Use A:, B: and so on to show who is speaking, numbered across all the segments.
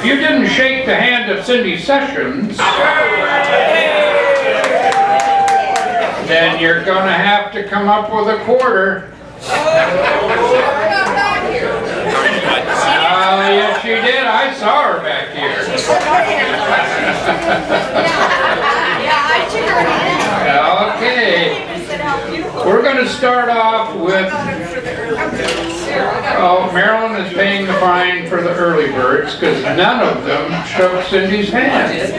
A: If you didn't shake the hand of Cindy Sessions, then you're going to have to come up with a quarter. Yes, she did. I saw her back here. Okay. We're going to start off with, Marilyn is paying the fine for the early birds because none of them shook Cindy's hand.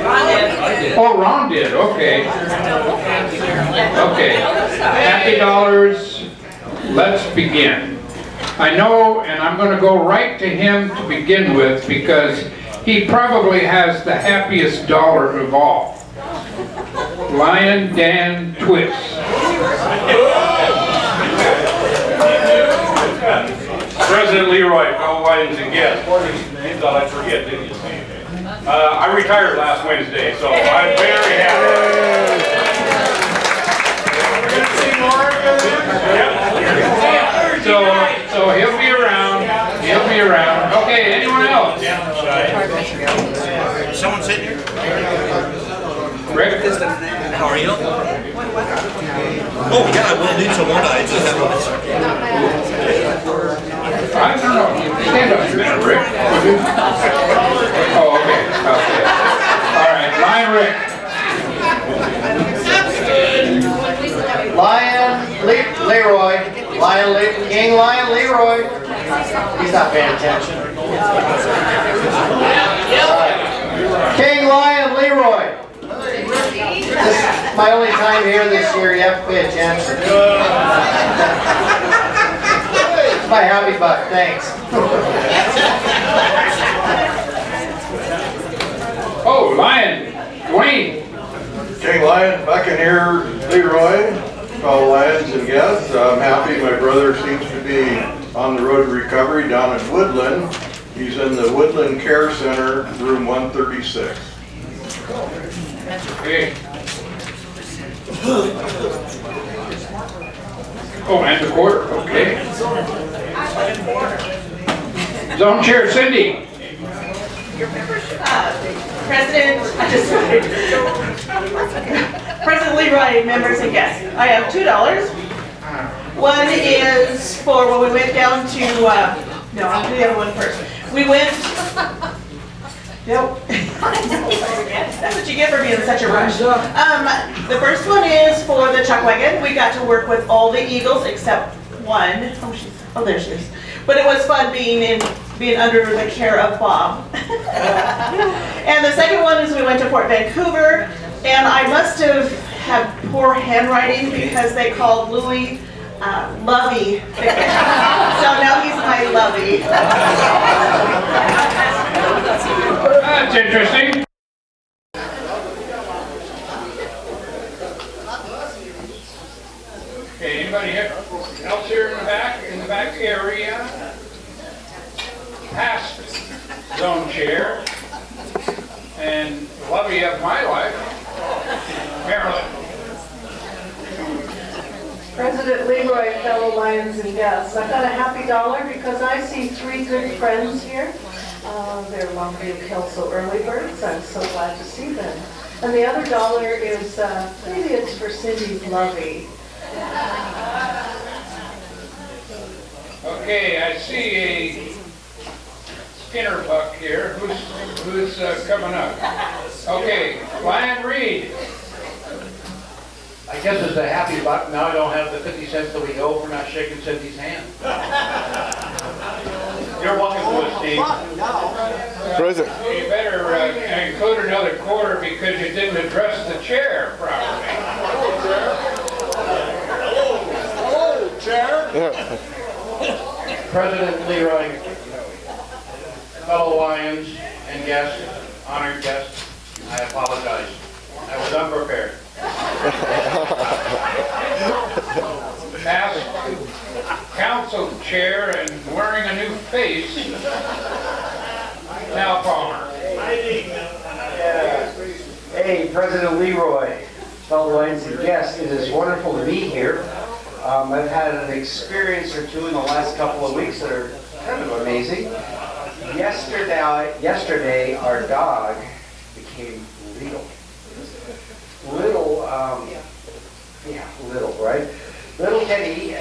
A: Oh, Ron did. Okay. Okay. Happy dollars. Let's begin. I know, and I'm going to go right to him to begin with because he probably has the happiest dollar of all. Lion Dan Twist.
B: President Leroy, fellow Lions and guests. You thought I'd forget, didn't you? I retired last Wednesday, so I'm very happy.
A: So he'll be around. He'll be around. Okay, anyone else?
C: Someone sitting here?
A: Rick?
C: How are you? Oh yeah, I will need some more. I just have
A: I don't know. Stand up a minute, Rick. Oh, okay. Okay. All right, Lion Rick.
D: Leroy. King Lion Leroy. He's not paying attention. King Lion Leroy. This is my only time here this year. You have to pay attention. It's my happy buck. Thanks.
A: Oh, Lion Dwayne.
E: King Lion Buccaneer Leroy, fellow Lions and guests. I'm happy my brother seems to be on the road to recovery down in Woodland. He's in the Woodland Care Center, room 136.
A: Okay. Oh, and the quarter. Okay. Zone Chair Cindy.
F: President Leroy, members and guests. I have $2. One is for when we went down to, no, I'll do the other one first. We went, nope. That's what you get for being in such a rush. The first one is for the chuck wagon. We got to work with all the eagles except one. Oh, there she is. But it was fun being under the care of Bob. And the second one is we went to Fort Vancouver, and I must have had poor handwriting because they called Louis Lovey. So now he's my Lovey.
A: That's interesting. Okay, anybody else here in the back area? Past zone chair and lovey of my life, Marilyn.
G: President Leroy, fellow Lions and guests, I've got a happy dollar because I see 3 good friends here. They're Longview Kelso early birds. I'm so glad to see them. And the other dollar is, maybe it's for Cindy Lovey.
A: Okay, I see a Skinner buck here. Who's coming up? Okay, Lion Reed.
H: I guess it's a happy buck. Now I don't have the 50 cents that we owe for not shaking Cindy's hand.
B: You're welcome to us, Steve.
E: Present.
A: You better include another quarter because you didn't address the chair properly.
E: Hello, Chair.
H: President Leroy, fellow Lions and guests, honored guests, I apologize. I was unprepared.
A: Past council chair and wearing a new face, Now Palmer.
D: Hey, President Leroy, fellow Lions and guests, it is wonderful to be here. I've had an experience or two in the last couple of weeks that are kind of amazing.
I: Yesterday, our dog became little. Little, right? Little Teddy,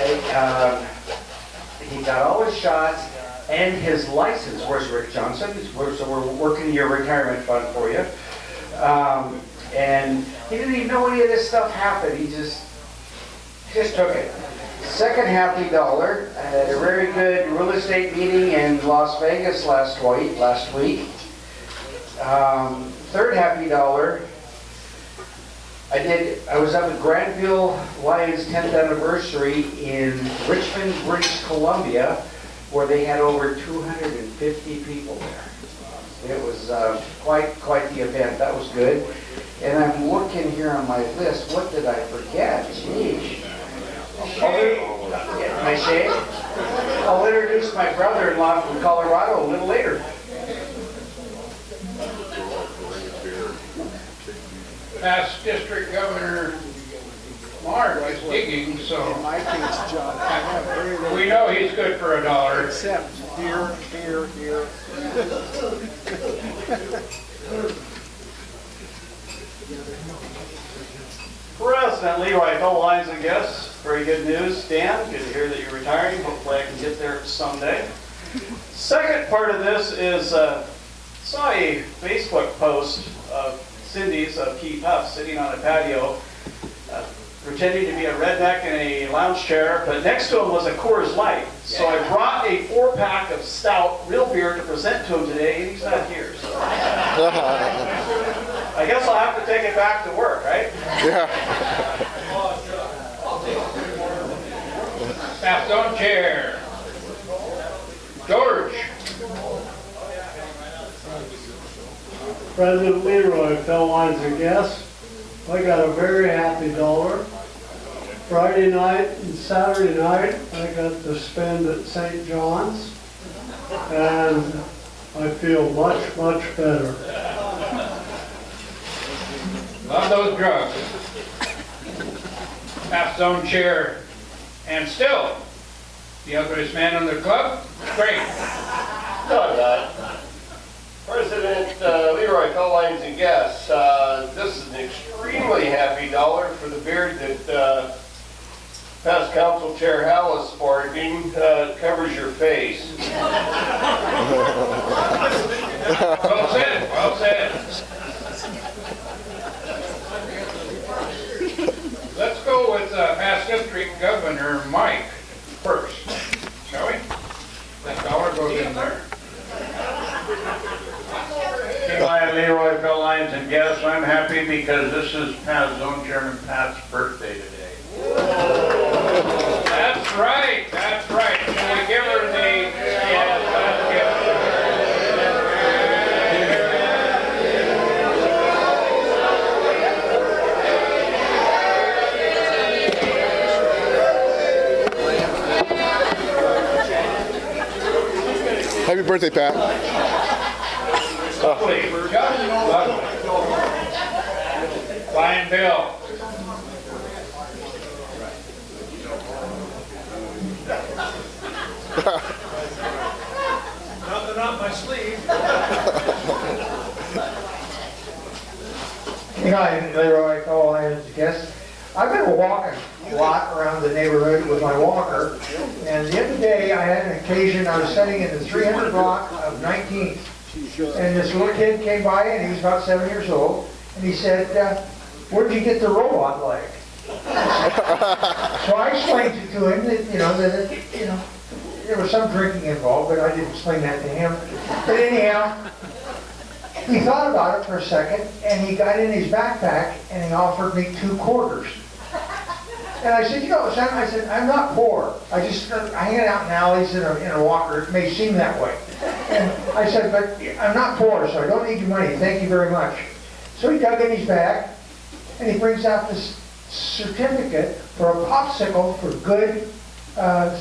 I: he got all his shots and his license. Where's Rick Johnson? So we're working your retirement fund for you. And he didn't even know any of this stuff happened. He just took it. Second happy dollar, I had a very good real estate meeting in Las Vegas last week. Third happy dollar, I was up at Granville Lions 10th anniversary in Richmond, British Columbia, where they had over 250 people there. It was quite the event. That was good. And I'm looking here on my list. What did I forget? Jeez. My shade? I'll introduce my brother-in-law from Colorado a little later.
A: Past District Governor Mark is digging, so we know he's good for $1.
J: Except here.
H: President Leroy, fellow lines and guests, very good news. Dan, good to hear that you're retiring. Hopefully I can get there someday. Second part of this is, saw a Facebook post of Cindy's of Keith Huff sitting on a patio, pretending to be a redneck in a lounge chair, but next to him was a Coors Light. So I brought a 4-pack of stout, real beer, to present to him today, and he's not here. So I guess I'll have to take it back to work, right?
A: Yeah. Staff zone chair. George.
J: President Leroy, fellow lines and guests, I got a very happy dollar. Friday night and Saturday night, I got to spend at St. John's, and I feel much better.
A: Love those drugs. Half zone chair. And still, the ugliest man in the club. Great.
K: Done that. President Leroy, fellow lines and guests, this is an extremely happy dollar for the beard that past Council Chair Hal is sporting. Covers your face.
A: Well said, well said. Let's go with past District Governor Mike first, shall we? That dollar goes in there.
H: Hi, Leroy, fellow lions and guests. I'm happy because this is past Zone Chairman Pat's birthday today.
A: That's right, that's right. Can we give her the,
L: Happy birthday, Pat.
A: lovely, just lovely. Lion Bill.
C: Nothing up my sleeve.
D: Hi, Leroy, fellow lions and guests. I've been walking a lot around the neighborhood with my walker, and the other day I had an occasion, I was sitting in the 300 block of 19th, and this little kid came by, and he was about 7 years old, and he said, where'd you get the robot leg? So I explained it to him that, there was some drinking involved, but I didn't explain that to him. But anyhow, he thought about it for a second, and he got in his backpack, and he offered me 2 quarters. And I said, son, I'm not poor. I hang out in alleys in a walker. It may seem that way. And I said, but I'm not poor, so I don't need your money. Thank you very much. So he dug in his bag, and he brings out this certificate for a popsicle for good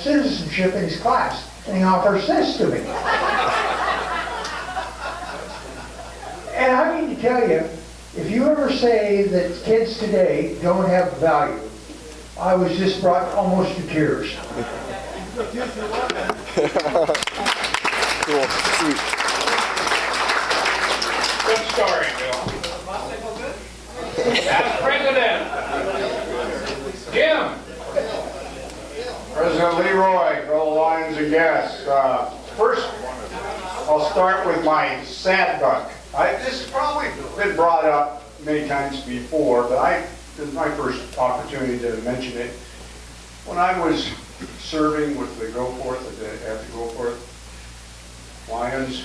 D: citizenship in his class. And he offers this to me. And I mean to tell you, if you ever say that kids today don't have value, I was just brought almost to tears.
L: Cool, sweet.
A: Past President Jim.
L: President Leroy, fellow lions and guests. First, I'll start with my sad buck. This has probably been brought up many times before, but this is my first opportunity to mention it. When I was serving with the Go Forth at the Go Forth Lions,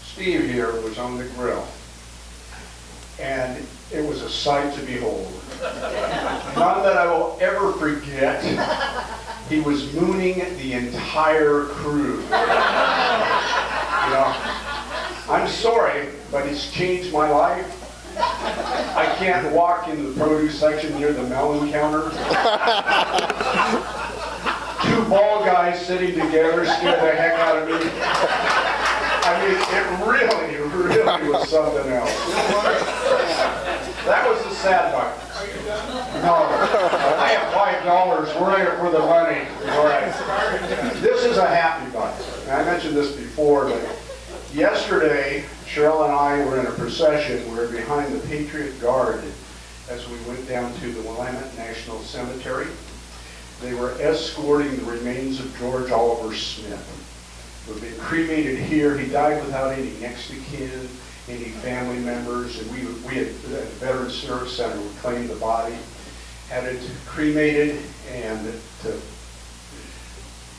L: Steve here was on the grill, and it was a sight to behold. None that I will ever forget. He was mooning the entire crew. You know, I'm sorry, but it's changed my life. I can't walk in the produce section near the melon counter. Two bald guys sitting together scare the heck out of me. I mean, it really was something else. That was the sad part. No, I have $5. We're the money. All right. This is a happy buck. I mentioned this before, but yesterday, Cheryl and I were in a procession. We were behind the Patriot Guard as we went down to the Willamette National Cemetery. They were escorting the remains of George Oliver Smith, who had been cremated here. He died without any next of kin, any family members, and we had at the Veterans Service Center, we claimed the body, had it cremated, and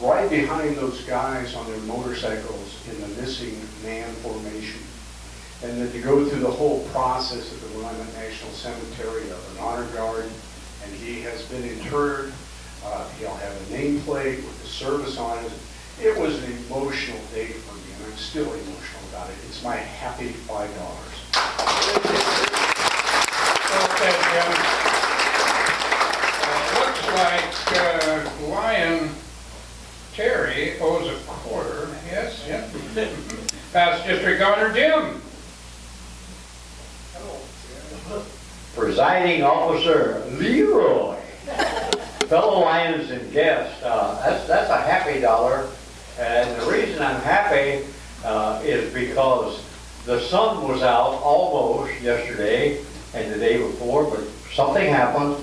L: right behind those guys on their motorcycles in the missing man formation. And then to go through the whole process of the Willamette National Cemetery of an honor guard, and he has been interred. He'll have a nameplate with the service on it. It was an emotional day for me, and I'm still emotional about it. It's my happy $5.
A: Looks like Lion Terry owes a quarter. Yes, yeah. Past District Governor Jim.
M: Presiding Officer Leroy. Fellow Lions and guests, that's a happy $1. And the reason I'm happy is because the sun was out almost yesterday and the day before, but something happened.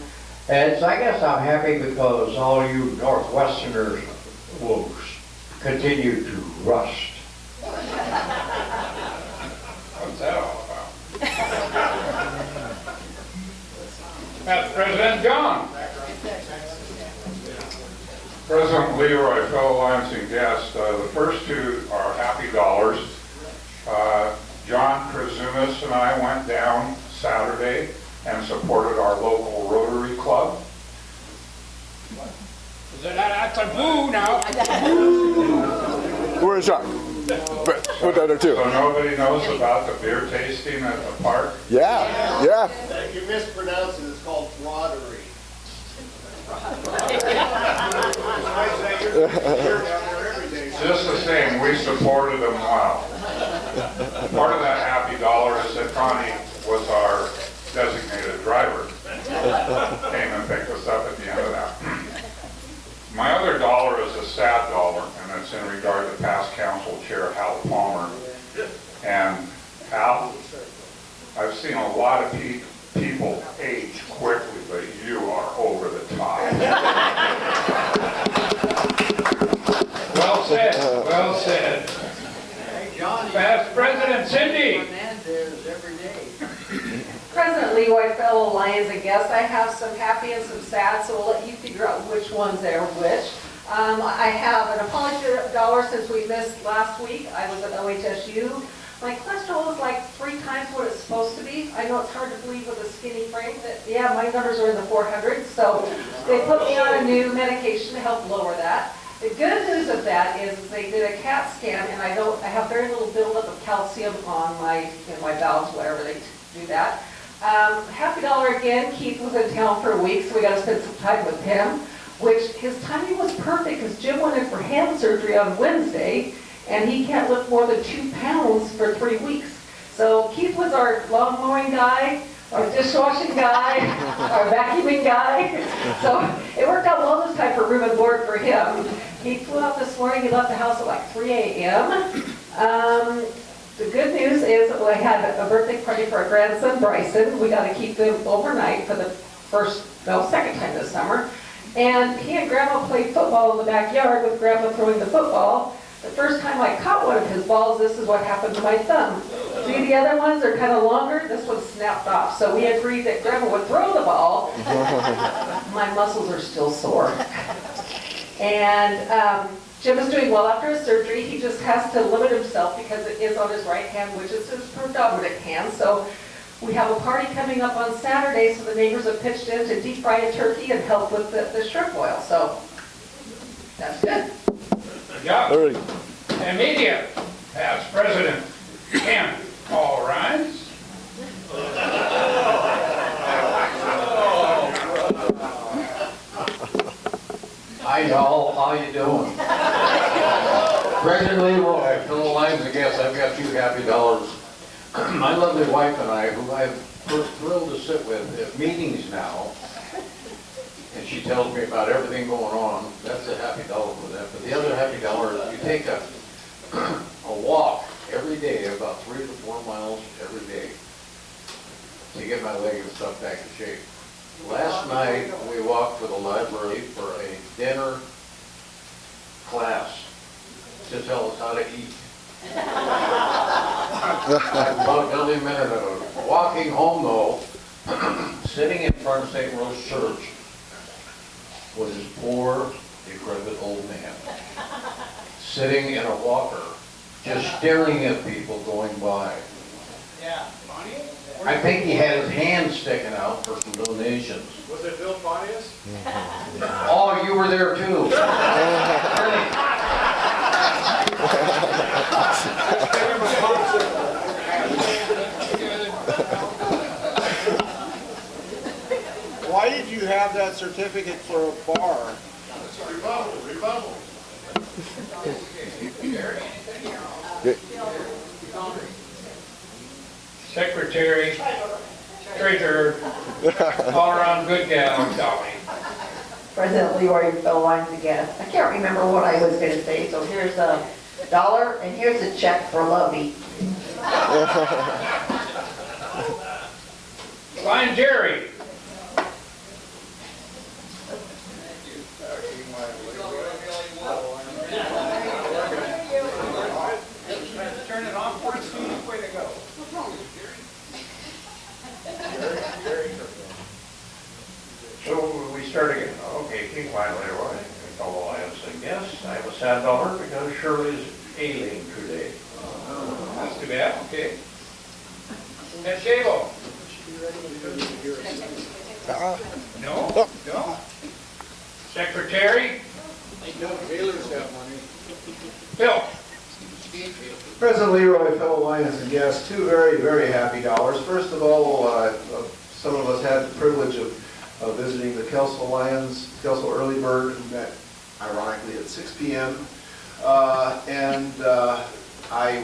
M: And so I guess I'm happy because all you Northwesterners will continue to rust.
A: What's that all about? That's President John.
N: President Leroy, fellow Lions and guests, the first two are happy $. John Krazumis and I went down Saturday and supported our local Rotary Club.
A: That's a boo now.
O: Where's John? What the other two?
N: So nobody knows about the beer tasting at the park?
O: Yeah, yeah.
K: You mispronounced it, it's called Flottery.
N: Just the same, we supported them well. Part of that happy $1 is that Connie was our designated driver. Came and picked us up at the end of that. My other $1 is a sad $1, and it's in regard to past council chair Hal Palmer. And Hal, I've seen a lot of people age quickly, but you are over the top.
A: Well said, well said. Past President Cindy.
G: President Leroy, fellow Lions and guests, I have some happy and some sad, so we'll let you figure out which ones are which. I have an apology $1 since we missed last week. I was at OHSU. My cholesterol was like 3 times what it's supposed to be. I know it's hard to believe with a skinny frame, but yeah, my numbers are in the 400s. So they put me on a new medication to help lower that. The good news of that is they did a CAT scan, and I have very little buildup of calcium on my valves, wherever they do that. Happy $1 again. Keith was in town for a week, so we got to spend some time with him, which his timing was perfect because Jim went in for hand surgery on Wednesday, and he can't lift more than 2 pounds for 3 weeks. So Keith was our lawn mowing guy, our dishwashing guy, our vacuuming guy. So it worked out well this time for room and board for him. He flew out this morning. He left the house at like 3 a.m. The good news is is I had a birthday party for our grandson Bryson. We got to keep him overnight for the second time this summer. And he and Grandma played football in the backyard with Grandma throwing the football. The first time I caught one of his balls, this is what happened to my thumb. See, the other ones are kind of longer. This one snapped off. So we agreed that Grandma would throw the ball. My muscles are still sore. And Jim is doing well after his surgery. He just has to limit himself because it is on his right hand, which is his predominant hand. So we have a party coming up on Saturday, so the neighbors have pitched in to deep fry a turkey and help with the shrimp oil. So that's good.
A: Good job. And media, past president, Ken, all rise.
M: Hi y'all, how you doing? President Leroy, fellow Lions and guests, I've got $2 happy. My lovely wife and I, who I'm thrilled to sit with at meetings now, and she tells me about everything going on, that's a $1 for that. But the other $1 is you take a walk every day, about 3 to 4 miles every day, to get my leg and stuff back in shape. Last night, we walked to the library for a dinner class to tell us how to eat. About every minute of it. Walking home, though, sitting in front of St. Rose Church was this poor, decrepit old man, sitting in a walker, just staring at people going by.
H: Yeah.
M: I think he had his hand sticking out for some donations.
H: Was it Bill Pontius?
M: Oh, you were there too.
L: Why did you have that certificate for a bar?
N: Rebuttal.
A: Secretary, treasurer, all around good gal, Dolly.
P: President Leroy, fellow Lions and guests. I can't remember what I was going to say, so here's $1 and here's a check for Lovey.
A: Lion Jerry.
H: Turn it on for us, Steve. Way to go.
M: So we start again. Okay, King Lion Leroy, fellow Lions and guests. I have a sad $1 because Shirley's ailing today.
A: That's too bad, okay. And Shabo. No? No? Secretary? Bill?
Q: President Leroy, fellow Lions and guests, two very, very happy $. First of all, some of us had the privilege of visiting the Kelso Lions, Kelso Early Bird, who met ironically at 6 p.m. I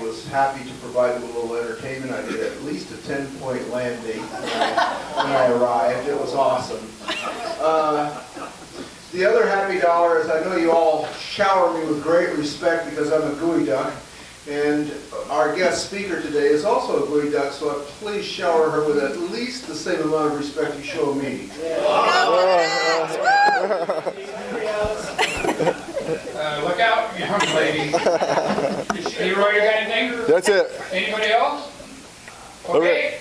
Q: was happy to provide them a little entertainment. I did at least a 10-point landing when I arrived. It was awesome. The other happy $, is I know you all shower me with great respect because I'm a gooey duck. And our guest speaker today is also a gooey duck, so please shower her with at least the same amount of respect you show me.
A: Look out, young lady. Leroy, you got anything?
O: That's it.
A: Anybody else? Okay.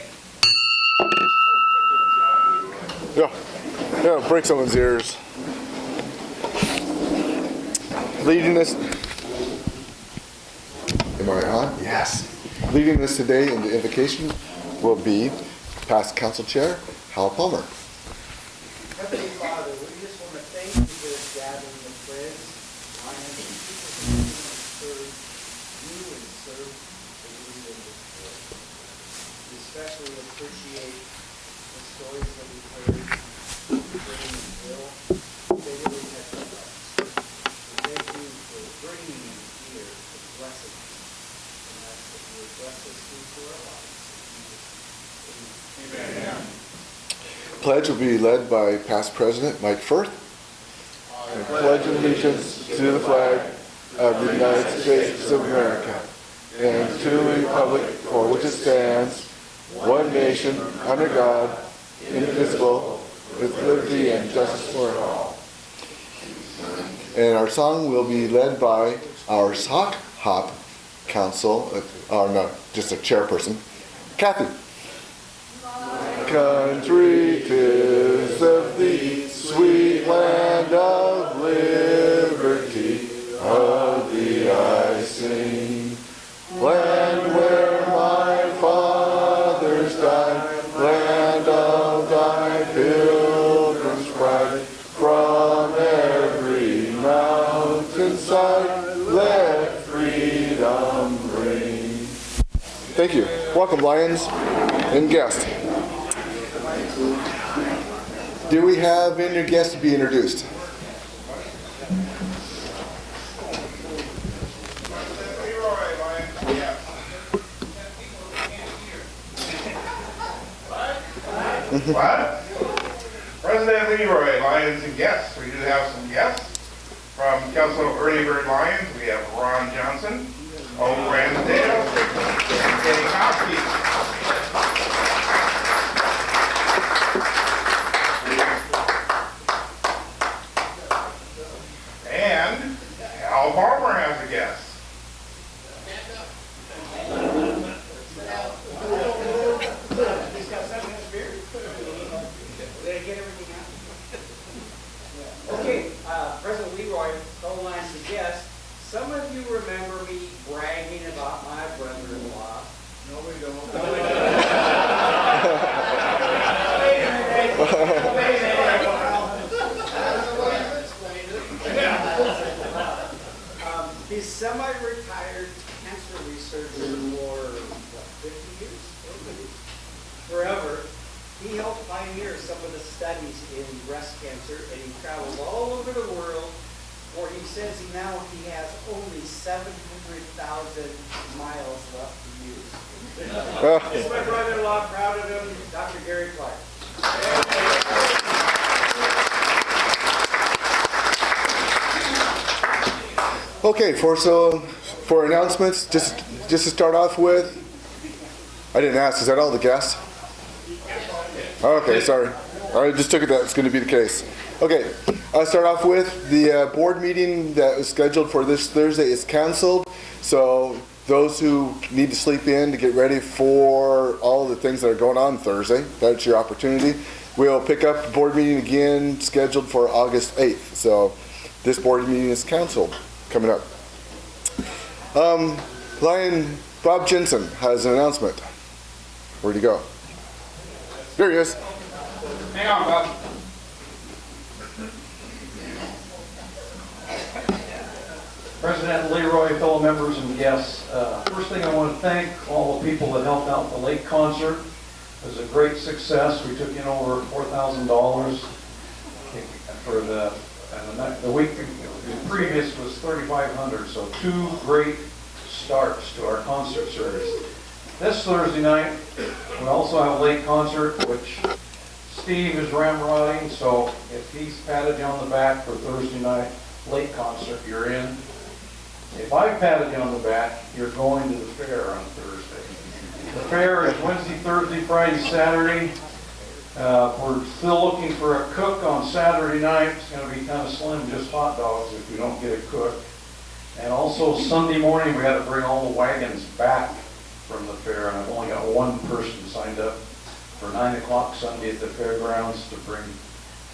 O: Yeah, break someone's ears. Leading this. Am I on? Yes. Leading us today in the invocation will be past council chair, Hal Palmer.
R: Heavenly Father, we just want to thank you for this gathering of friends, Lions, and people who serve you and serve the leader of this world. We especially appreciate the stories that we've heard, Brittany and Bill. They really touch our hearts. We thank you for bringing them here to bless us, and ask that you would bless us through our lives. Amen.
O: Pledge will be led by past president Mike Firth. I pledge allegiance to the flag of the United States of America and to the republic for which it stands, one nation, under God, indivisible, with liberty and justice for all. And our song will be led by our Sock Hop Council, or no, just a chairperson, Kathy. Country 'tis of thee, sweet land of liberty, of thee I sing. Land where my fathers died, land of thy pilgrim's pride, from every mountainside, let freedom ring. Thank you. Welcome, Lions and guests. Do we have any guests to be introduced?
N: What? President Leroy, Lions and guests. We do have some guests. From Council Early Bird Lions, we have Ron Johnson, O. Ransdale, and Kenny Kowski. And Al Palmer has a guest.
R: Okay, President Leroy, fellow Lions and guests, some of you remember me bragging about my brother-in-law. No, we don't. Wait a minute. He's semi-retired cancer researcher for, 50 years? Forever. He helped pioneer some of the studies in breast cancer, and he travels all over the world, where he says he has only 700,000 miles left to use. This is my brother-in-law, proud of him, Dr. Gary Clark.
O: Okay, for announcements, just to start off with, I didn't ask, is that all the guests? Okay, sorry. I just took it that it's going to be the case. Okay, I'll start off with the board meeting that was scheduled for this Thursday is canceled. So those who need to sleep in to get ready for all the things that are going on Thursday, that's your opportunity. We'll pick up the board meeting again scheduled for August 8th. So this board meeting is canceled coming up. Lion Bob Jensen has an announcement. Where'd he go? There he is.
B: Hang on, Bob.
H: President Leroy, fellow members and guests, first thing I want to thank all the people that helped out the lake concert. It was a great success. We took in over $4,000 for the week previous was $3,500. So two great starts to our concert series. This Thursday night, we also have a lake concert, which Steve is ramrodding, so if he's patted you on the back for Thursday night lake concert, you're in. If I patted you on the back, you're going to the fair on Thursday. The fair is Wednesday, Thursday, Friday, Saturday. We're still looking for a cook on Saturday night. It's going to be kind of slim, just hot dogs if we don't get a cook. And also Sunday morning, we had to bring all the wagons back from the fair, and I've only got one person signed up for 9 o'clock Sunday at the fairgrounds to bring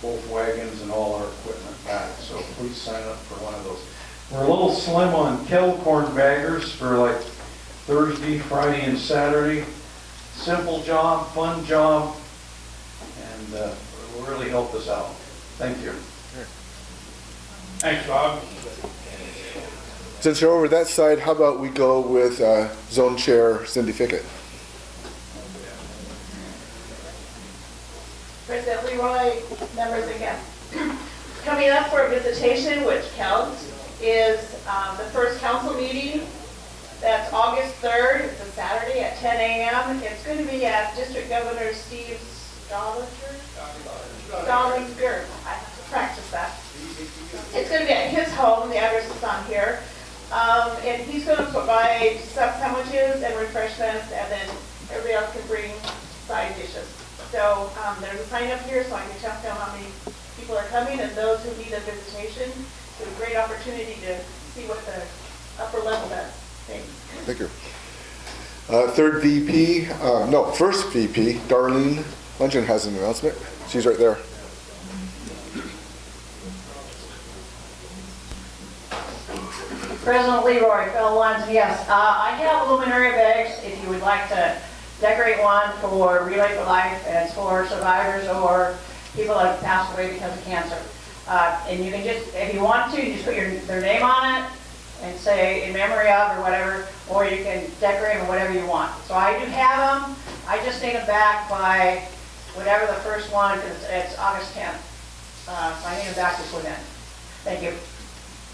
H: both wagons and all our equipment back. So please sign up for one of those. We're a little slim on kettle corn baggers for like Thursday, Friday, and Saturday. Simple job, fun job, and will really help us out. Thank you.
B: Thanks, Bob.
O: Since you're over that side, how about we go with Zone Chair Cindy Fickett.
P: President Leroy, members and guests. Coming up for a visitation, which counts, is the first council meeting. That's August 3rd. It's a Saturday at 10 a.m. It's going to be at District Governor Steve Stollinger. I have to practice that. It's going to be at his home. The address is on here. And he's gonna provide sub sandwiches and refreshments, and then everybody else can bring side dishes. So, there's a sign up here, so I can check down how many people are coming, and those who need a visitation, it's a great opportunity to see what the upper level does. Thanks.
O: Thank you. First VP, Darlene Lungen has an announcement. She's right there.
S: President Leroy, fellow Lions, yes, I have luminary bags if you would like to decorate one for Relay for Life, and it's for survivors or people that have passed away because of cancer. And you can just, if you want to, just put their name on it and say in memory of or whatever, or you can decorate them whatever you want. So I do have them. I just need them back by whatever the first one, because it's August 10th. So I need them back before then. Thank you.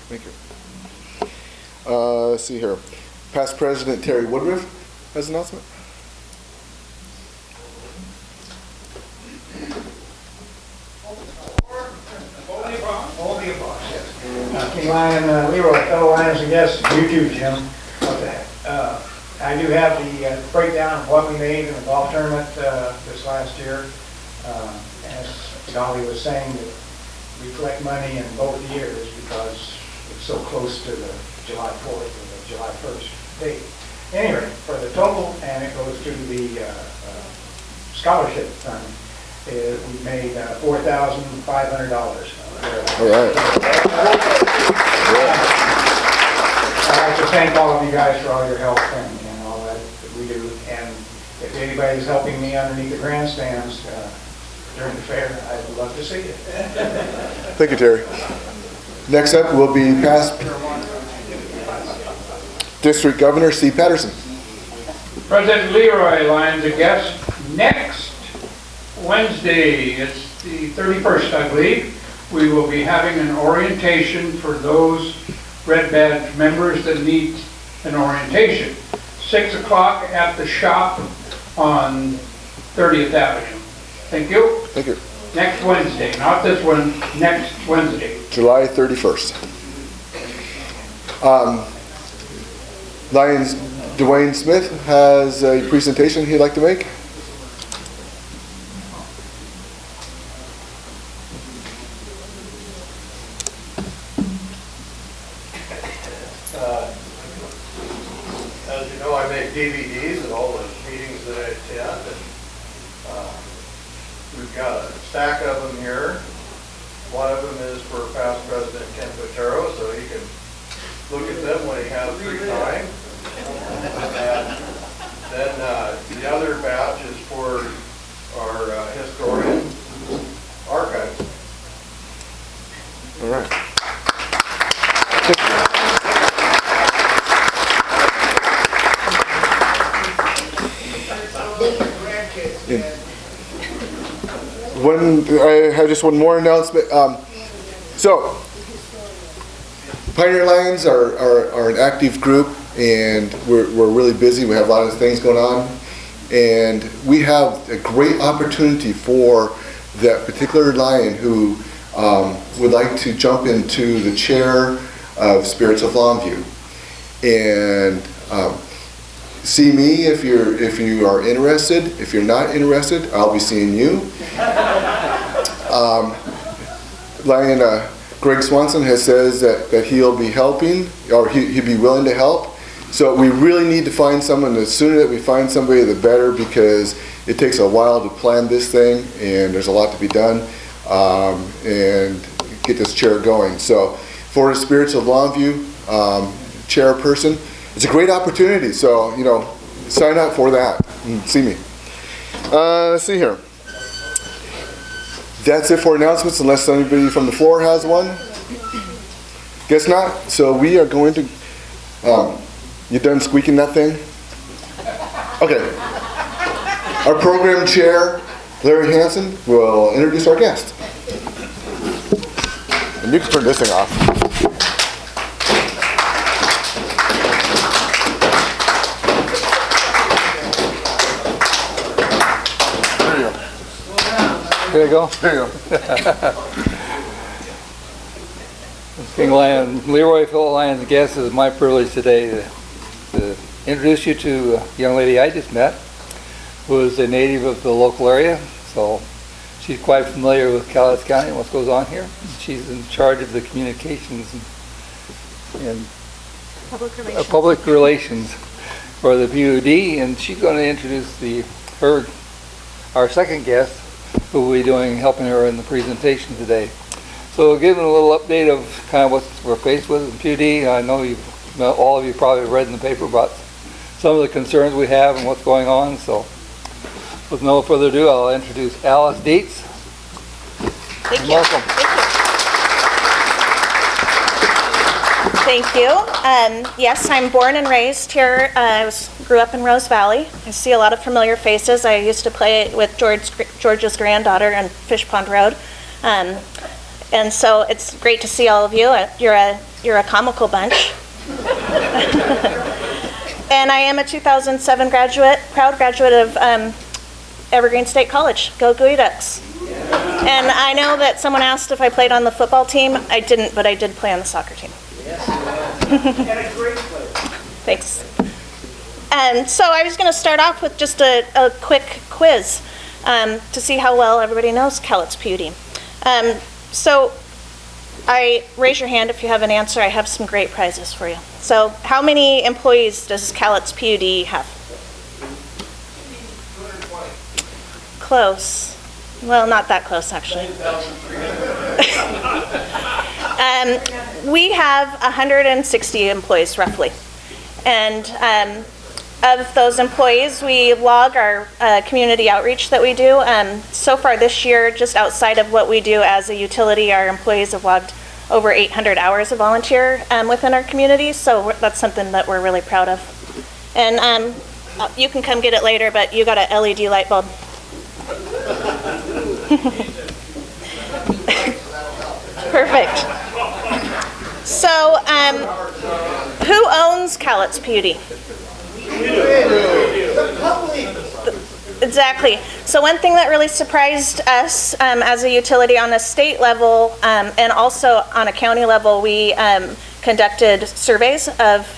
O: Thank you. Let's see here. Past President Terry Woodruff has an announcement.
D: All the above, yes. King Lion, Leroy, fellow Lions and guests, you too, Jim. What the heck? I do have the breakdown of what we made in the golf tournament this last year. As Dolly was saying, that we collect money in both years because it's so close to the July 4th and the July 1st date. Anyway, for the total, and it goes to the scholarship fund, we made $4,500.
O: All right.
D: I'd like to thank all of you guys for all your help and all that we do. And if anybody's helping me underneath the grandstands during the fair, I'd love to see you.
O: Thank you, Terry. Next up will be past District Governor Steve Patterson.
A: President Leroy, Lions and guests, next Wednesday, it's the 31st, I believe, we will be having an orientation for those Red Badge members that need an orientation. 6 o'clock at the shop on 30th Avenue. Thank you.
O: Thank you.
A: Next Wednesday, not this one, next Wednesday.
O: July 31st. Lions Dwayne Smith has a presentation he'd like to make.
E: As you know, I make DVDs of all the meetings that I attend, and we've got a stack of them here. One of them is for past President Ken Patero, so he can look at them when he has free time. And then the other batch is for our historian archives.
O: All right. I have just one more announcement. So, Pioneer Lions are an active group, and we're really busy. We have a lot of things going on, and we have a great opportunity for that particular Lion who would like to jump into the chair of Spirits of Longview. And see me if you are interested. If you're not interested, I'll be seeing you. Lion Greg Swanson has says that he'll be helping, or he'd be willing to help. So we really need to find someone. The sooner that we find somebody, the better, because it takes a while to plan this thing, and there's a lot to be done, and get this chair going. So for the Spirits of Longview chairperson, it's a great opportunity. So, you know, sign up for that and see me. Let's see here. That's it for announcements, unless anybody from the floor has one. Guess not. So we are going to, you done squeaking that thing? Okay. Our program chair, Larry Hansen, will introduce our guest. And you can turn this thing off.
T: There you go.
O: There you go.
T: King Lion, Leroy Phil Lions and guests, it's my privilege today to introduce you to a young lady I just met, who is a native of the local area. So she's quite familiar with Cowlitz County and what goes on here. She's in charge of the communications and public relations for the PUD, and she's going to introduce our second guest, who will be helping her in the presentation today. So giving a little update of kind of what we're faced with in PUD. I know all of you probably read in the paper about some of the concerns we have and what's going on. So with no further ado, I'll introduce Alice Dietz.
P: Thank you.
T: Welcome.
P: Thank you. Yes, I'm born and raised here. I grew up in Rose Valley. I see a lot of familiar faces. I used to play with George's granddaughter on Fish Pond Road. And so it's great to see all of you. You're a comical bunch. And I am a 2007 graduate, proud graduate of Evergreen State College. Go Gooey Ducks. And I know that someone asked if I played on the football team. I didn't, but I did play on the soccer team.
I: And a great player. Thanks.
P: And so I was going to start off with just a quick quiz to see how well everybody knows Cowlitz PUD. So raise your hand if you have an answer. I have some great prizes for you. So how many employees does Cowlitz PUD have? 220. Close. Well, not that close, actually. We have 160 employees, roughly. And of those employees, we log our community outreach that we do. So far this year, just outside of what we do as a utility, our employees have logged over 800 hours of volunteer within our community. So that's something that we're really proud of. And you can come get it later, but you got an LED light bulb. Perfect. So, who owns Cowlitz PUD? Exactly. So one thing that really surprised us as a utility on the state level and also on a county level, we conducted surveys of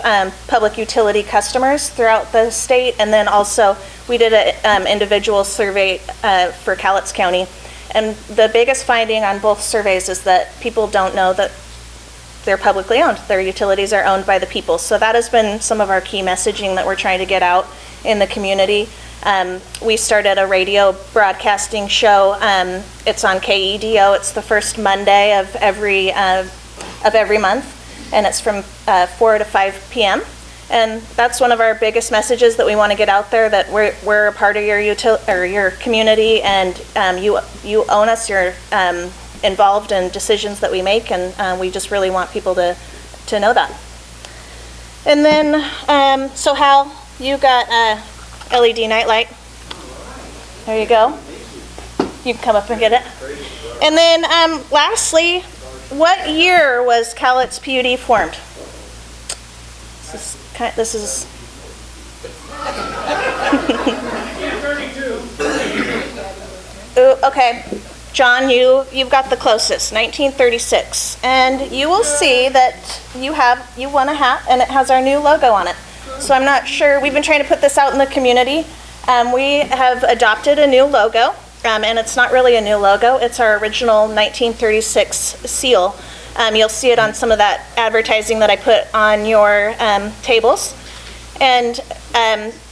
P: public utility customers throughout the state, and then also we did an individual survey for Cowlitz County. And the biggest finding on both surveys is that people don't know that they're publicly owned. Their utilities are owned by the people. So that has been some of our key messaging that we're trying to get out in the community. We started a radio broadcasting show. It's on KEDO. It's the first Monday of every month, and it's from 4 to 5 p.m. And that's one of our biggest messages that we want to get out there, that we're a part of your community, and you own us. You're involved in decisions that we make, and we just really want people to know that. And then, so Hal, you got a LED nightlight. There you go. You can come up and get it. And then, lastly, what year was Cowlitz PUD formed? This is okay. John, you've got the closest, 1936. And you will see that you won a hat, and it has our new logo on it. So I'm not sure, we've been trying to put this out in the community. We have adopted a new logo, and it's not really a new logo. It's our original 1936 seal. You'll see it on some of that advertising that I put on your tables. And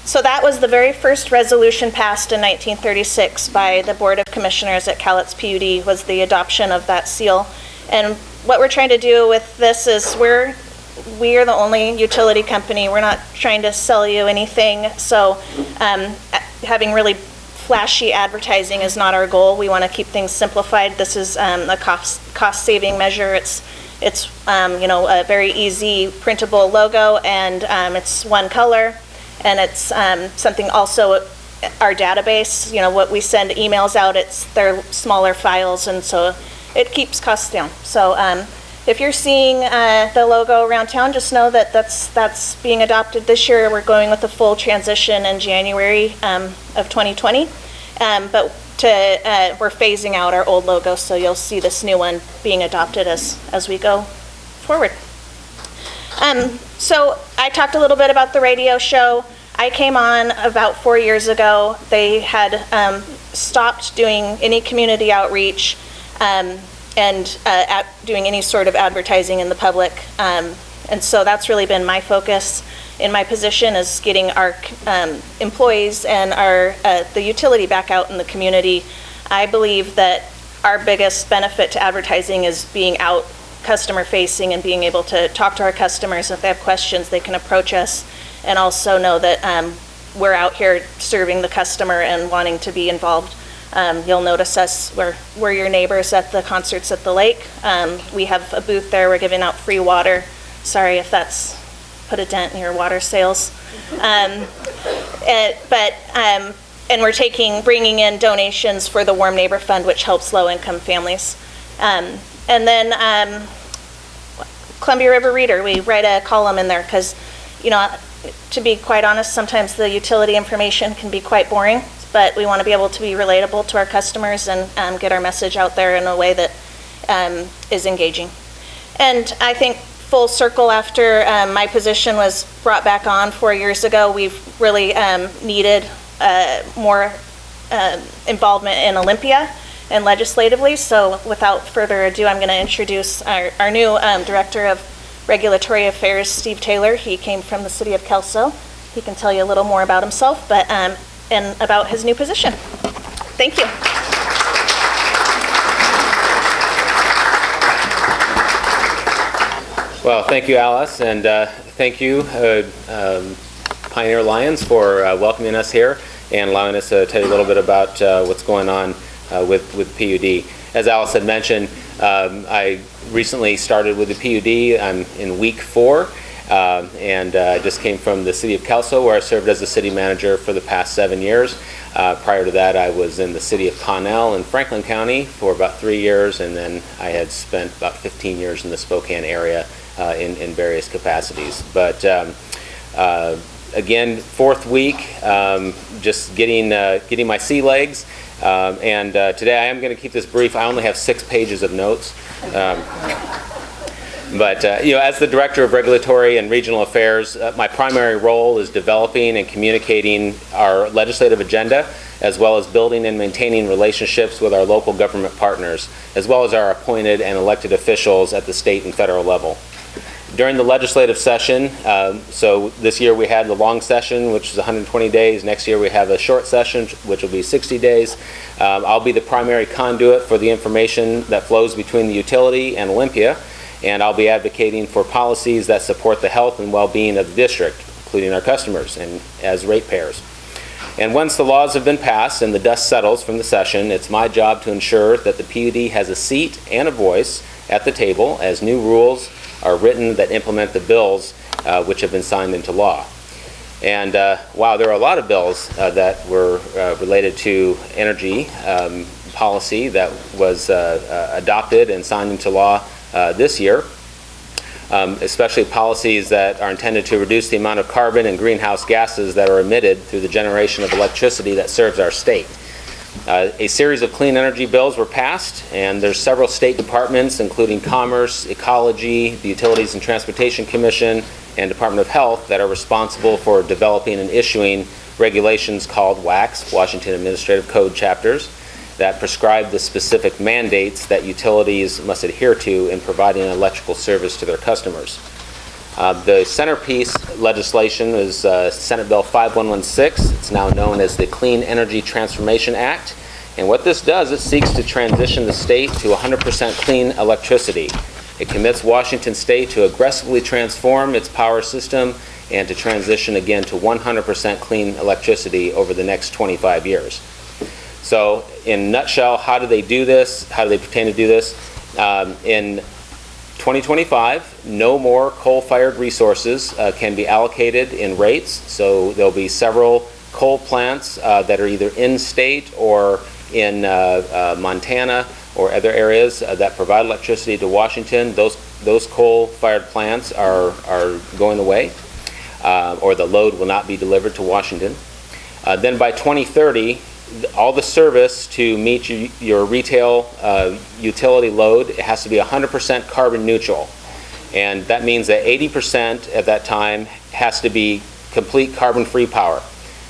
P: so that was the very first resolution passed in 1936 by the Board of Commissioners at Cowlitz PUD, was the adoption of that seal. And what we're trying to do with this is we are the only utility company. We're not trying to sell you anything. So having really flashy advertising is not our goal. We want to keep things simplified. This is a cost-saving measure. It's a very easy printable logo, and it's one color, and it's something also our database. What we send emails out, they're smaller files, and so it keeps costs down. So if you're seeing the logo around town, just know that that's being adopted this year. We're going with a full transition in January of 2020, but we're phasing out our old logo, so you'll see this new one being adopted as we go forward. So I talked a little bit about the radio show. I came on about 4 years ago. They had stopped doing any community outreach and doing any sort of advertising in the public. And so that's really been my focus in my position, is getting our employees and the utility back out in the community. I believe that our biggest benefit to advertising is being out customer facing and being able to talk to our customers. If they have questions, they can approach us, and also know that we're out here serving the customer and wanting to be involved. You'll notice us, we're your neighbors at the concerts at the lake. We have a booth there, we're giving out free water. Sorry if that's put a dent in your water sales. And we're bringing in donations for the Warm Neighbor Fund, which helps low-income families. And then Columbia River Reader, we write a column in there because, to be quite honest, sometimes the utility information can be quite boring, but we want to be able to be relatable to our customers and get our message out there in a way that is engaging. And I think full circle, after my position was brought back on 4 years ago, we've really needed more involvement in Olympia and legislatively. So without further ado, I'm going to introduce our new Director of Regulatory Affairs, Steve Taylor. He came from the city of Kelso. He can tell you a little more about himself, but and about his new position. Thank you.
U: Well, thank you, Alice, and thank you, Pioneer Lions, for welcoming us here and allowing us to tell you a little bit about what's going on with PUD. As Alice had mentioned, I recently started with the PUD. I'm in week 4, and I just came from the city of Kelso, where I served as the city manager for the past 7 years. Prior to that, I was in the city of Connell in Franklin County for about 3 years, and then I had spent about 15 years in the Spokane area in various capacities. But again, 4th week, just getting my sea legs. And today I am going to keep this brief. I only have 6 pages of notes. But as the Director of Regulatory and Regional Affairs, my primary role is developing and communicating our legislative agenda, as well as building and maintaining relationships with our local government partners, as well as our appointed and elected officials at the state and federal level. During the legislative session, so this year we had the long session, which is 120 days. Next year we have a short session, which will be 60 days. I'll be the primary conduit for the information that flows between the utility and Olympia, and I'll be advocating for policies that support the health and well-being of the district, including our customers and as ratepayers. And once the laws have been passed and the dust settles from the session, it's my job to ensure that the PUD has a seat and a voice at the table as new rules are written that implement the bills which have been signed into law. And wow, there are a lot of bills that were related to energy policy that was adopted and signed into law this year, especially policies that are intended to reduce the amount of carbon and greenhouse gases that are emitted through the generation of electricity that serves our state. A series of clean energy bills were passed, and there's several state departments, including Commerce, Ecology, the Utilities and Transportation Commission, and Department of Health, that are responsible for developing and issuing regulations called WACs, Washington Administrative Code chapters, that prescribe the specific mandates that utilities must adhere to in providing electrical service to their customers. The centerpiece legislation is Senate Bill 5116. It's now known as the Clean Energy Transformation Act. And what this does, it seeks to transition the state to 100% clean electricity. It commits Washington State to aggressively transform its power system and to transition again to 100% clean electricity over the next 25 years. So, in a nutshell, how do they do this? How do they pertain to do this? In 2025, no more coal-fired resources can be allocated in rates. So there'll be several coal plants that are either in state or in Montana or other areas that provide electricity to Washington. Those coal-fired plants are going away, or the load will not be delivered to Washington. Then by 2030, all the service to meet your retail utility load, it has to be 100% carbon neutral. And that means that 80% at that time has to be complete carbon-free power.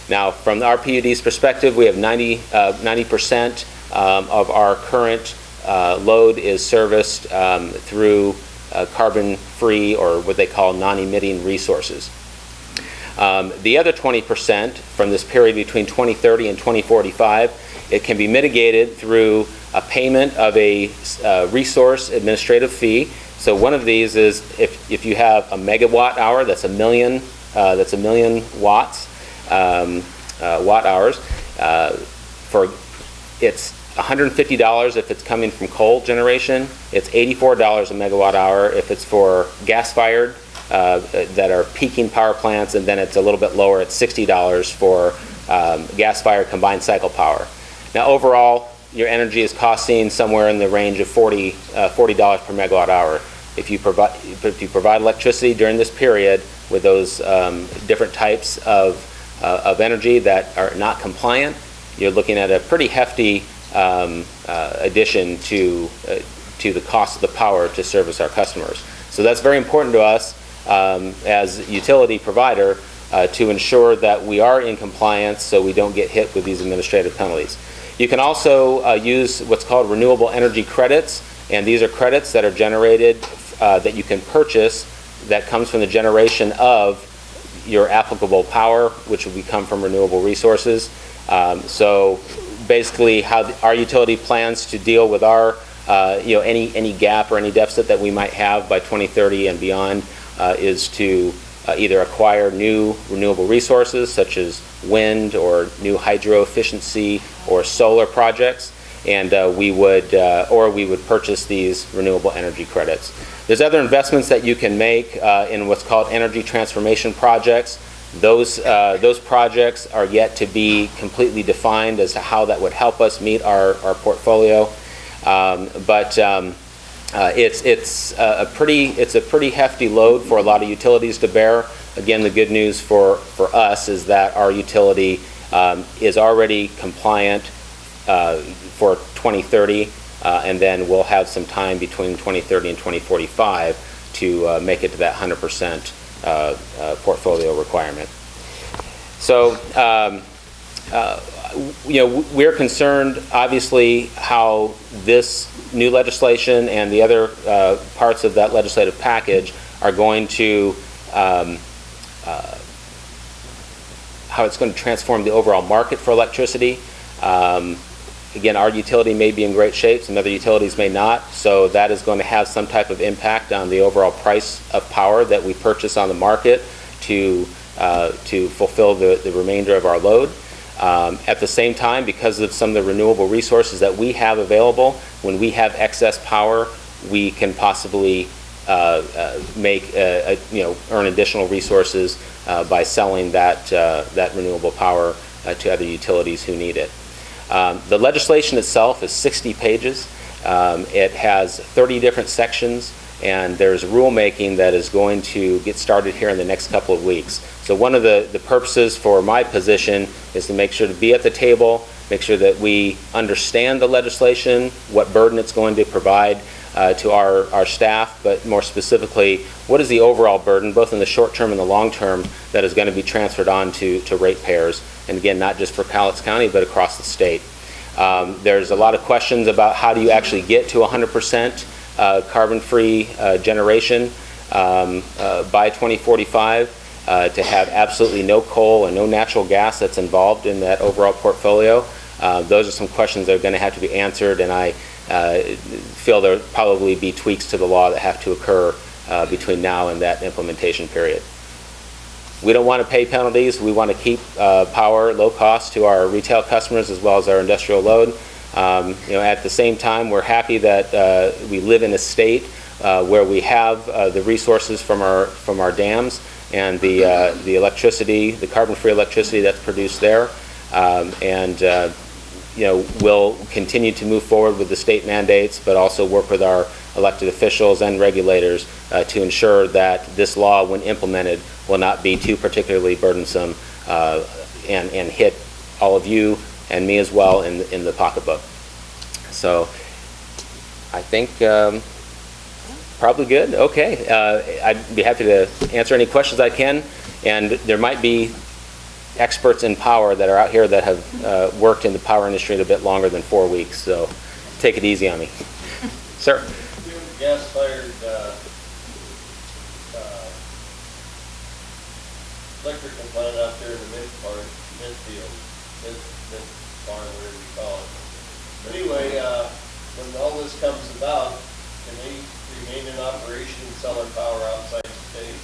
U: Now, from our PUD's perspective, we have 90% of our current load is serviced through carbon-free, or what they call non-emitting resources. The other 20% from this period between 2030 and 2045, it can be mitigated through a payment of a resource administrative fee. So one of these is if you have a megawatt hour, that's a million watts, watt hours. It's $150 if it's coming from coal generation. It's $84 a megawatt hour if it's for gas-fired that are peaking power plants, and then it's a little bit lower at $60 for gas-fired combined cycle power. Now overall, your energy is costing somewhere in the range of $40 per megawatt hour. If you provide electricity during this period with those different types of energy that are not compliant, you're looking at a pretty hefty addition to the cost of the power to service our customers. So that's very important to us as a utility provider to ensure that we are in compliance so we don't get hit with these administrative penalties. You can also use what's called renewable energy credits, and these are credits that are generated that you can purchase that comes from the generation of your applicable power, which will come from renewable resources. So basically how our utility plans to deal with our any gap or any deficit that we might have by 2030 and beyond is to either acquire new renewable resources such as wind or new hydro efficiency or solar projects, and we would purchase these renewable energy credits. There's other investments that you can make in what's called energy transformation projects. Those projects are yet to be completely defined as to how that would help us meet our portfolio, but it's a pretty hefty load for a lot of utilities to bear. Again, the good news for us is that our utility is already compliant for 2030, and then we'll have some time between 2030 and 2045 to make it to that 100% portfolio requirement. So, we're concerned, obviously, how this new legislation and the other parts of that legislative package are going to, how it's going to transform the overall market for electricity. Again, our utility may be in great shape, some other utilities may not, so that is going to have some type of impact on the overall price of power that we purchase on the market to fulfill the remainder of our load. At the same time, because of some of the renewable resources that we have available, when we have excess power, we can possibly earn additional resources by selling that renewable power to other utilities who need it. The legislation itself is 60 pages. It has 30 different sections, and there's rulemaking that is going to get started here in the next couple of weeks. So one of the purposes for my position is to make sure to be at the table, make sure that we understand the legislation, what burden it's going to provide to our staff, but more specifically, what is the overall burden, both in the short term and the long term, that is going to be transferred on to ratepayers, and again, not just for Cowlitz County, but across the state. There's a lot of questions about how do you actually get to 100% carbon-free generation by 2045, to have absolutely no coal and no natural gas that's involved in that overall portfolio. Those are some questions that are going to have to be answered, and I feel there'll probably be tweaks to the law that have to occur between now and that implementation period. We don't want to pay penalties. We want to keep power low cost to our retail customers as well as our industrial load. At the same time, we're happy that we live in a state where we have the resources from our dams and the electricity, the carbon-free electricity that's produced there, we'll continue to move forward with the state mandates, but also work with our elected officials and regulators to ensure that this law, when implemented, will not be too particularly burdensome and hit all of you and me as well in the pocketbook. So I think Probably good, okay. I'd be happy to answer any questions I can, and there might be experts in power that are out here that have worked in the power industry a bit longer than 4 weeks, so take it easy on me. Sir?
K: Gas-fired electrical plant out there in the midfield, mid farm, whatever you call it. But anyway, when all this comes about, can they remain in operation selling power outside the state?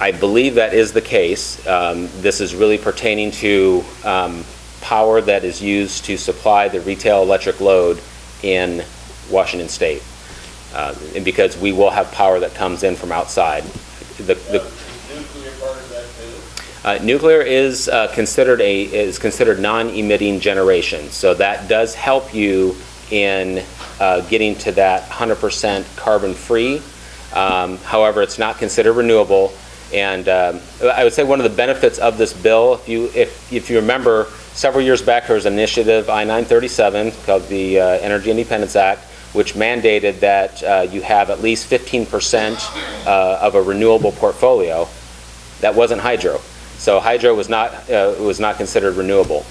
U: I believe that is the case. This is really pertaining to power that is used to supply the retail electric load in Washington State. And because we will have power that comes in from outside.
K: Nuclear part of that too?
U: Nuclear is considered non-emitting generation, so that does help you in getting to that 100% carbon-free. However, it's not considered renewable, and I would say one of the benefits of this bill, if you remember, several years back there was an initiative, I-937, called the Energy Independence Act, which mandated that you have at least 15% of a renewable portfolio. That wasn't hydro. So hydro was not considered renewable.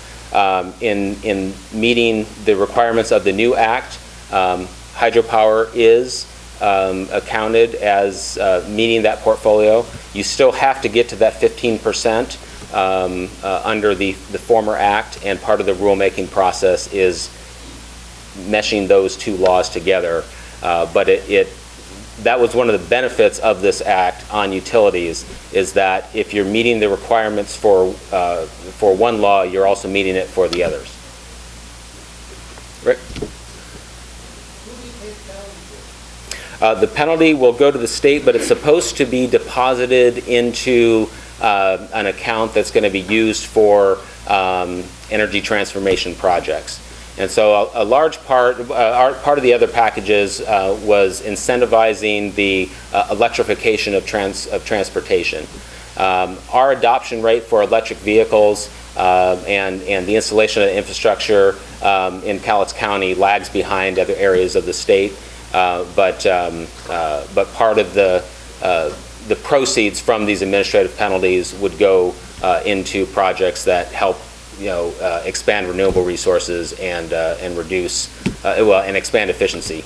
U: In meeting the requirements of the new act, hydropower is accounted as meeting that portfolio. You still have to get to that 15% under the former act, and part of the rulemaking process is meshing those two laws together. But that was one of the benefits of this act on utilities, is that if you're meeting the requirements for one law, you're also meeting it for the others. Rick? The penalty will go to the state, but it's supposed to be deposited into an account that's going to be used for energy transformation projects. And so a large part of the other packages was incentivizing the electrification of transportation. Our adoption rate for electric vehicles and the installation of the infrastructure in Cowlitz County lags behind other areas of the state. But part of the proceeds from these administrative penalties would go into projects that help, expand renewable resources and reduce, and expand efficiency.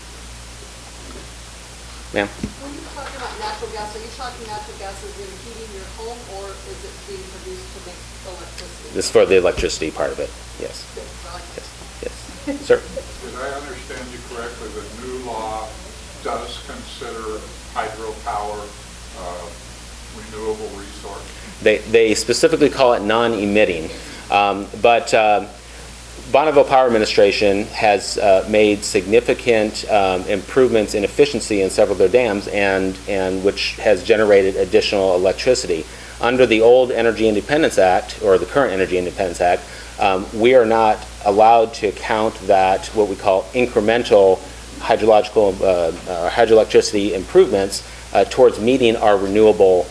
U: Ma'am?
F: When you talk about natural gas, are you talking natural gas as in heating your home, or is it being produced to make electricity?
U: This is for the electricity part of it, yes. Yes. Sir?
N: Did I understand you correctly, the new law does consider hydropower renewable resource?
U: They specifically call it non-emitting, but Bonneville Power Administration has made significant improvements in efficiency in several of their dams, and which has generated additional electricity. Under the old Energy Independence Act, or the current Energy Independence Act, we are not allowed to count that, what we call incremental hydroelectricity improvements towards meeting our renewable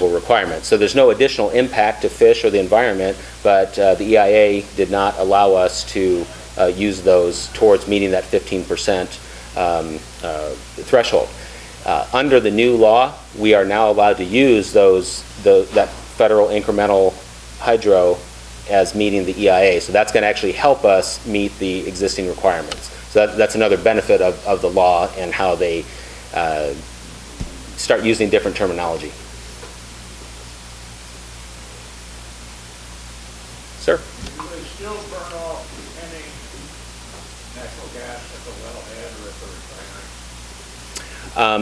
U: requirements. So there's no additional impact to fish or the environment, but the EIA did not allow us to use those towards meeting that 15% threshold. Under the new law, we are now allowed to use that federal incremental hydro as meeting the EIA. So that's going to actually help us meet the existing requirements. So that's another benefit of the law and how they start using different terminology. Sir?
N: Do they still burn off any natural gas at the wellhead or at the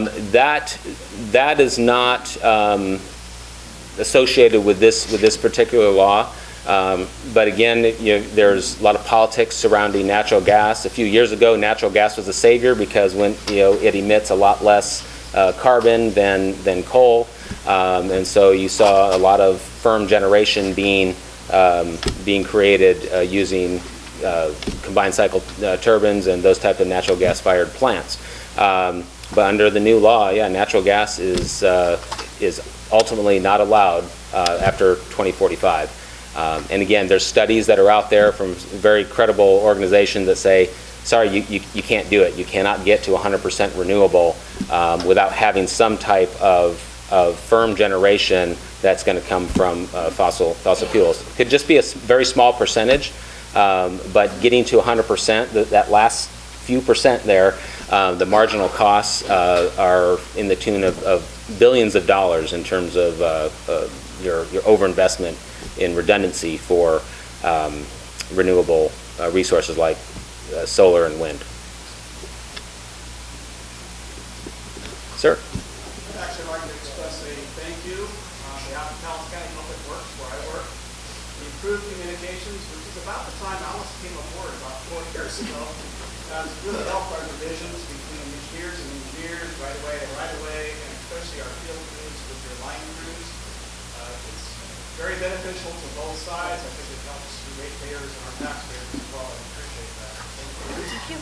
N: refinery?
U: That is not associated with this particular law. But again, there's a lot of politics surrounding natural gas. A few years ago, natural gas was a savior because it emits a lot less carbon than coal, and so you saw a lot of firm generation being created using combined cycle turbines and those type of natural gas fired plants. But under the new law, natural gas is ultimately not allowed after 2045. And again, there's studies that are out there from very credible organizations that say sorry, you can't do it. You cannot get to 100% renewable without having some type of firm generation that's going to come from fossil fuels. It could just be a very small percentage, but getting to 100%, that last few percent there, the marginal costs are in the tune of billions of dollars in terms of your overinvestment in redundancy for renewable resources like solar and wind. Sir?
H: I'd actually like to express a thank you on behalf of Collins County Public Works, where I work. The improved communications, which is about the time Alice came aboard about 4 years ago, has really helped our divisions between engineers and engineers, right-of-way and right-of-way, and especially our field crews with your line crews. It's very beneficial to both sides. I think it helps the ratepayers and our taxpayers as well. I appreciate that. Thank you.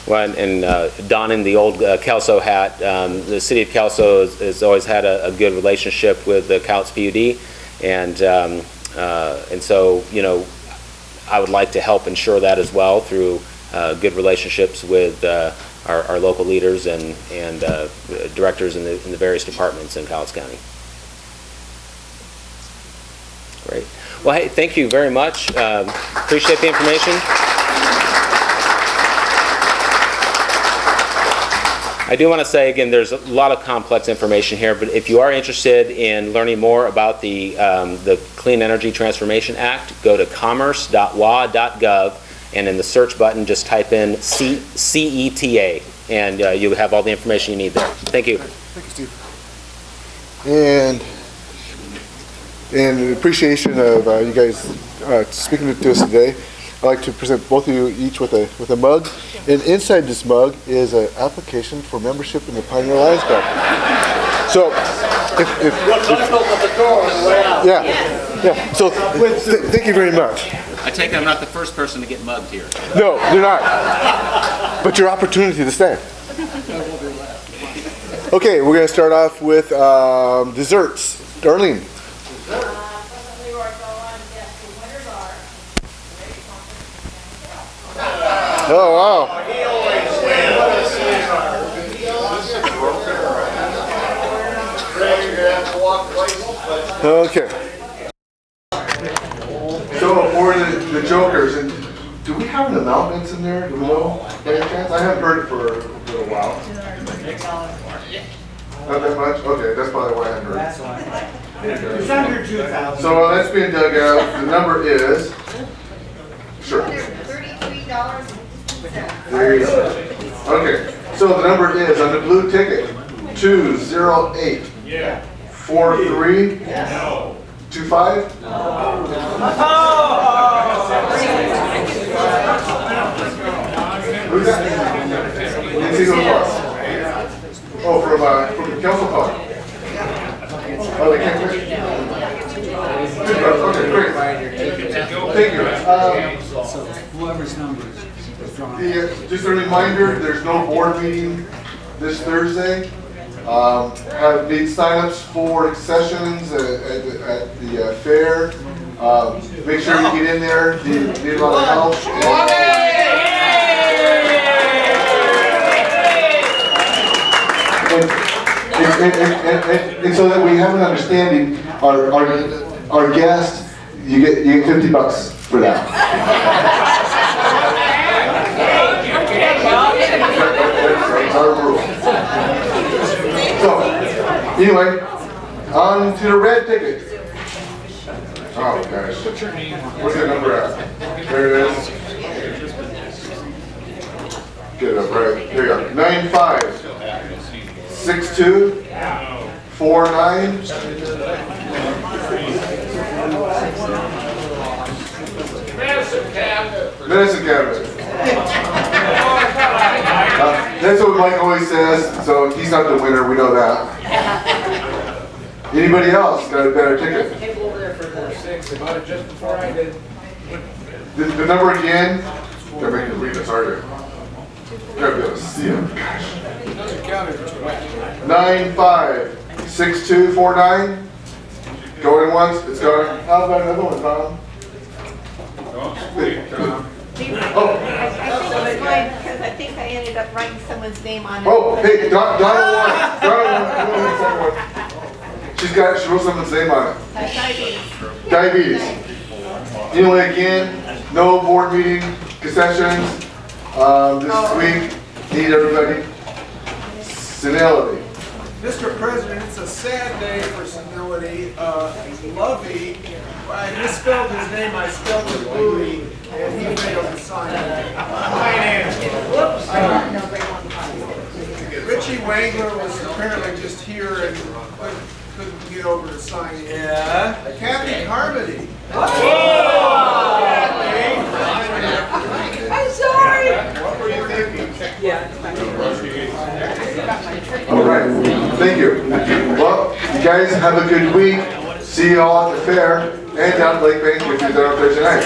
U: Well, and donning the old Kelso hat, the city of Kelso has always had a good relationship with the cowlitz PUD, and so, you know, I would like to help ensure that as well through good relationships with our local leaders and directors in the various departments in Cowlitz County. Great. Well, hey, thank you very much. Appreciate the information. I do want to say again, there's a lot of complex information here, but if you are interested in learning more about the Clean Energy Transformation Act, go to commerce.wa.gov, and in the search button, just type in CETA, and you'll have all the information you need there. Thank you.
O: Thank you, Steve. And in appreciation of you guys speaking to us today, I'd like to present both of you each with a mug. And inside this mug is an application for membership in the Pioneer Lions Club. So, yeah. So, thank you very much.
U: I take it I'm not the first person to get mugged here.
O: No, you're not. But your opportunity to stay. Okay, we're going to start off with desserts. Darlene. Oh, wow. Okay. So for the jokers, and do we have an announcements in there? Do we know by any chance? I haven't heard it for a little while. Not that much? Okay, that's probably why I haven't heard it.
D: It's under 2,000.
O: So that's being dug out. The number is, sure. There you go. Okay, so the number is on the blue ticket 208 43 25. Who's that? Didn't see who it was. Oh, from the council call. Oh, they can't quit. Okay, great. Thank you.
R: Whoever's number is drawn.
O: Just a reminder, there's no board meeting this Thursday. Have made signups for sessions at the fair. Make sure you get in there. Need a lot of help. And so that we have an understanding, our guest, you get $50 for that. That's our rule. So, anyway, on to the red ticket. Oh gosh. What's that number at? There it is. Get it up right. Here you go. 9562 49. Medicine cabinet. That's what Mike always says, so he's not the winner, we know that. Anybody else got a better ticket?
A: About it just before I did.
O: The number again, gotta make you read this, aren't you? Gotta be able to see it, gosh. 956249. Going once, it's going. How about another one, Tom?
N: Don't squeak, Tom.
O: Oh.
P: I think it's going
F: think I ended up writing someone's name on it.
O: Oh, hey, Donna won. She wrote someone's name on it. Diabetes. Anyway, again, no board meeting concessions this week. Need everybody. Senility.
R: Mr. President, it's a sad day for senility. Lovey, I misspelled his name, I spelled it Louie, and he failed to sign it. Whoops. Richie Wangler was apparently just here and couldn't get over to sign in. Yeah. Kathy Carmody.
F: I'm sorry.
R: What were you thinking?
O: All right. Thank you. Well, you guys have a good week. See you all at the fair and down at Lake Bank if you're there up there tonight.